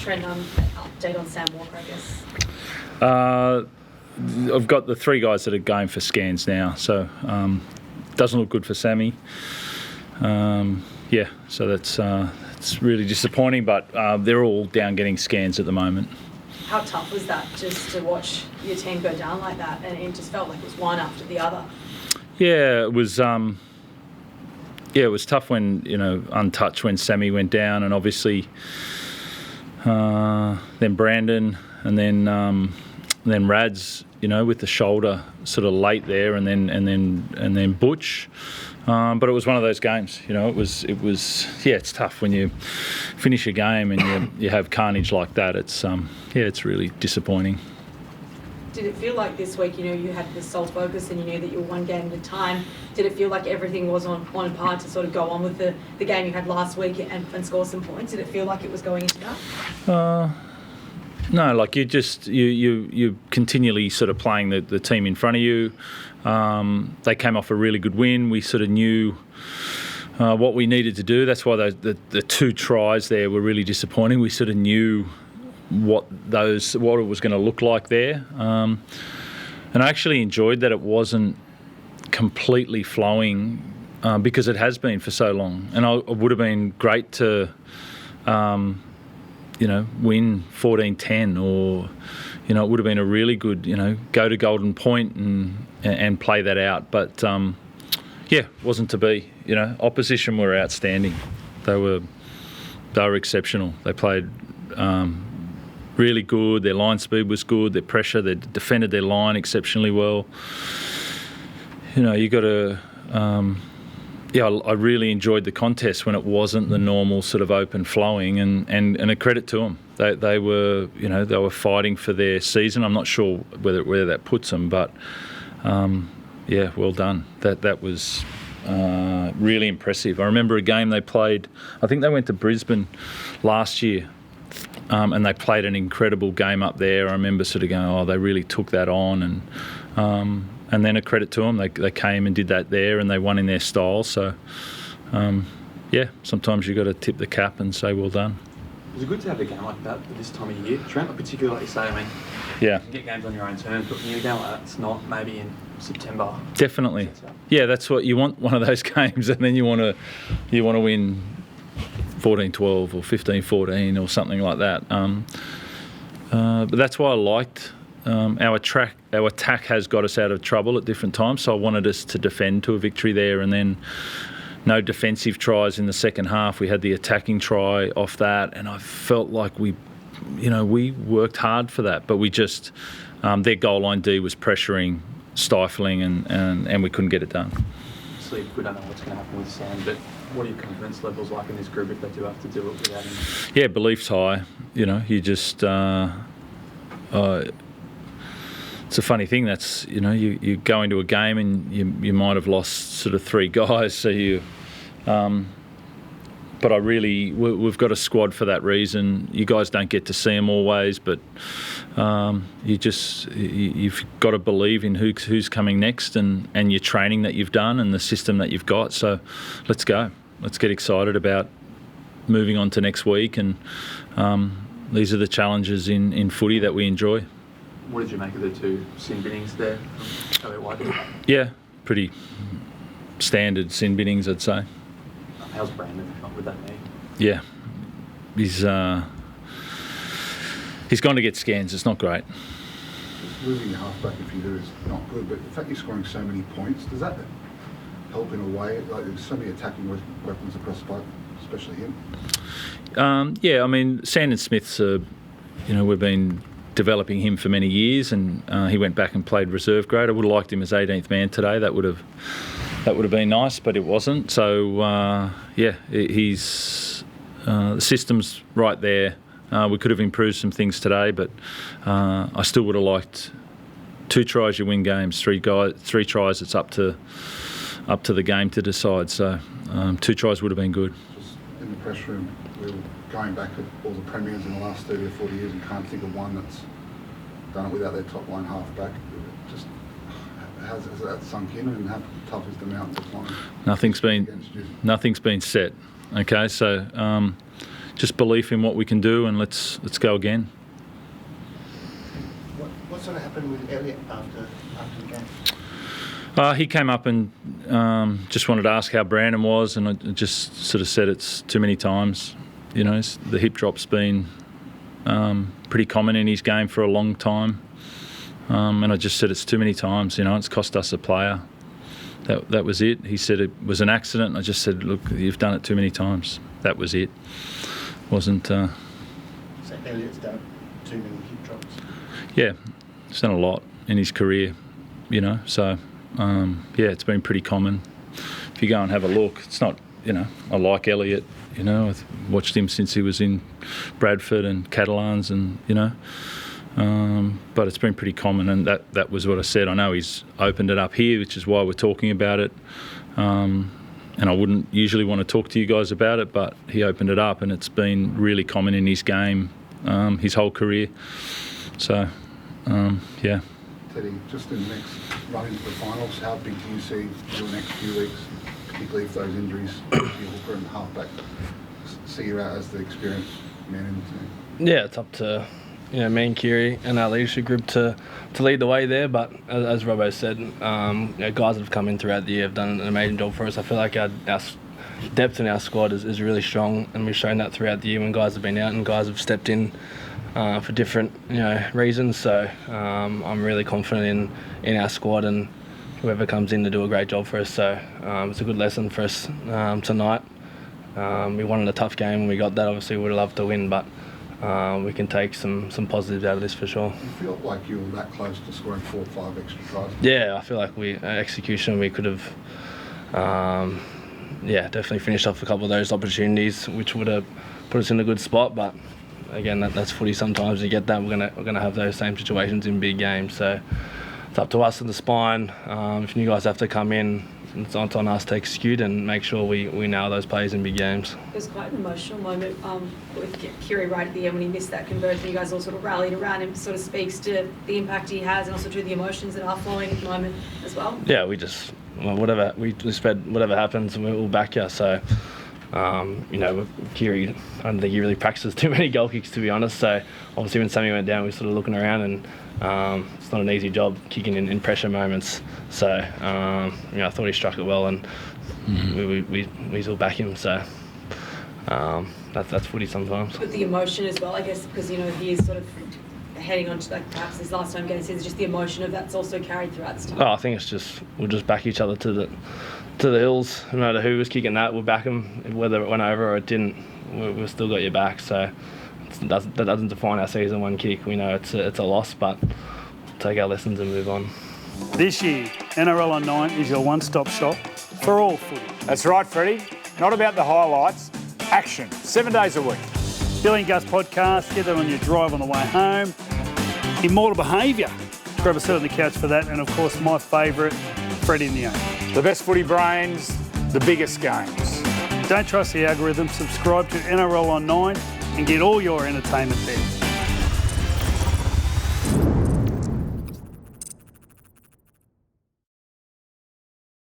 Trent, update on Sam Walker, I guess. I've got the 3 guys that are going for scans now, so doesn't look good for Sammy. So that's it's really disappointing, but they're all down getting scans at the moment. How tough was that just to watch your team go down like that, and it just felt like it was one after the other? Yeah, it was. It was tough when, untouched when Sammy went down, and obviously then Brandon, and then Rads, with the shoulder sort of late there, and then Butch. But it was one of those games, it was. It's tough when you finish a game and you have carnage like that. It's really disappointing. Did it feel like this week, you had this sole focus and you knew that you were one game at a time? Did it feel like everything was on par to sort of go on with the game you had last week and score some points? Did it feel like it was going into that? No, like you continually sort of playing the team in front of you. They came off a really good win. We sort of knew what we needed to do. That's why the 2 tries there were really disappointing. We sort of knew what it was going to look like there, and I actually enjoyed that it wasn't completely flowing because it has been for so long. And it would have been great to win 14-10, or it would have been a really good go to Golden Point and play that out. But wasn't to be. Opposition were outstanding. They were exceptional. They played really good. Their line speed was good. Their pressure, they defended their line exceptionally well. You got to. I really enjoyed the contest when it wasn't the normal sort of open flowing, and a credit to them. They were they were fighting for their season. I'm not sure where that puts them, but well done. That was really impressive. I remember a game they played. I think they went to Brisbane last year. And they played an incredible game up there. I remember sort of going, they really took that on, and then a credit to them. They came and did that there, and they won in their style. So, sometimes you've got to tip the cap and say, well done. Is it good to have a game like that at this time of year, Trent? Particularly, like you say, you can get games on your own terms, but when you get a game like that, it's not maybe in September. Definitely. Yeah, that's what you want. One of those games, and then you want to win 14-12 or 15-14 or something like that. But that's why I liked our attack has got us out of trouble at different times, so I wanted us to defend to a victory there, and then no defensive tries in the second half. We had the attacking try off that, and I felt like we worked hard for that, but we just their goal line D was pressuring, stifling, and we couldn't get it done. Obviously, we don't know what's going to happen with Sam, but what are your confidence levels like in this group if they do have to do it without him? Yeah, belief's high. You just it's a funny thing. That's you go into a game and you might have lost sort of 3 guys, so you. But we've got a squad for that reason. You guys don't get to see them always, but you've got to believe in who's coming next and your training that you've done and the system that you've got. So let's go. Let's get excited about moving on to next week. And these are the challenges in footy that we enjoy. What did you make of the 2 sin binnings there from Elliott Whitehead? Yeah, pretty standard sin binnings, I'd say. How's Brandon with that knee? Yeah, he's gone to get scans. It's not great. Losing your halfback if you do is not good, but the fact you're scoring so many points, does that help in a way? Like there's so many attacking weapons across the park, especially him. Sandon Smith's we've been developing him for many years, and he went back and played reserve grade. I would have liked him as 18th man today. That would have been nice, but it wasn't. So he's the system's right there. We could have improved some things today, but I still would have liked 2 tries you win games. 3 tries it's up to the game to decide. So 2 tries would have been good. Just in the press room, we were going back at all the premiers in the last 30 or 40 years and can't think of one that's done it without their top line halfback. Just has that sunk in, and how tough is the mountain to climb? Nothing's been set. Okay, so just belief in what we can do, and let's go again. What sort of happened with Elliott after the game? He came up and just wanted to ask how Brandon was, and I just sort of said it's too many times. You know, the hip drop's been pretty common in his game for a long time, and I just said it's too many times. You know, it's cost us a player. That was it. He said it was an accident. I just said, look, you've done it too many times. That was it. Wasn't. So Elliott's done too many hip drops. Yeah, he's done a lot in his career. You know, so. Yeah, it's been pretty common. If you go and have a look, it's not, you know, I like Elliott, you know, I've watched him since he was in Bradford and Catalans and, you know, but it's been pretty common, and that was what I said. I know he's opened it up here, which is why we're talking about it, and I wouldn't usually want to talk to you guys about it, but he opened it up, and it's been really common in his game his whole career. So, yeah. Teddy, just in the next run into the finals, how big do you see your next few weeks, particularly if those injuries to your hooker and halfback see you out as the experienced man in the team? Yeah, it's up to me and Kiri and our leadership group to lead the way there. But as Robbo said, guys that have come in throughout the year have done an amazing job for us. I feel like our depth in our squad is really strong, and we've shown that throughout the year when guys have been out and guys have stepped in for different reasons. So I'm really confident in our squad and whoever comes in to do a great job for us. So it's a good lesson for us tonight. We wanted a tough game and we got that. Obviously, we'd love to win, but we can take some positives out of this for sure. You feel like you were that close to scoring 4 or 5 extra tries? Yeah, I feel like execution, we could have definitely finished off a couple of those opportunities, which would have put us in a good spot. But again, that's footy. Sometimes you get that. We're gonna have those same situations in big games. So it's up to us in the spine. If you guys have to come in, it's on us to execute and make sure we nail those plays in big games. It was quite an emotional moment with Kiri right at the end when he missed that conversion. You guys all sort of rallied around him. Sort of speaks to the impact he has and also to the emotions that are flowing at the moment as well. Yeah, whatever happens, we'll back you. So. Kiri, I don't think he really practices too many goal kicks, to be honest. So obviously when Sammy went down, we were sort of looking around, and it's not an easy job kicking in pressure moments. So I thought he struck it well, and we still back him. So that's footy sometimes. But the emotion as well, I guess, because he is sort of heading on to perhaps his last home game. So it's just the emotion of that's also carried throughout this time. Oh, I think it's just we'll just back each other to the hills. No matter who was kicking that, we'll back them. Whether it went over or it didn't, we've still got your back. So that doesn't define our season. One kick, we know it's a loss, but we'll take our lessons and move on. This year, NRL on 9 is your one-stop shop for all footy. That's right, Freddie. Not about the highlights. Action. 7 days a week. Billy and Gus podcast, get that on your drive on the way home. Immortal Behaviour. Grab a seat on the couch for that. And, of course, my favourite, Freddie in the Own. The best footy brains, the biggest games. Don't trust the algorithm. Subscribe to NRL on 9 and get all your entertainment there.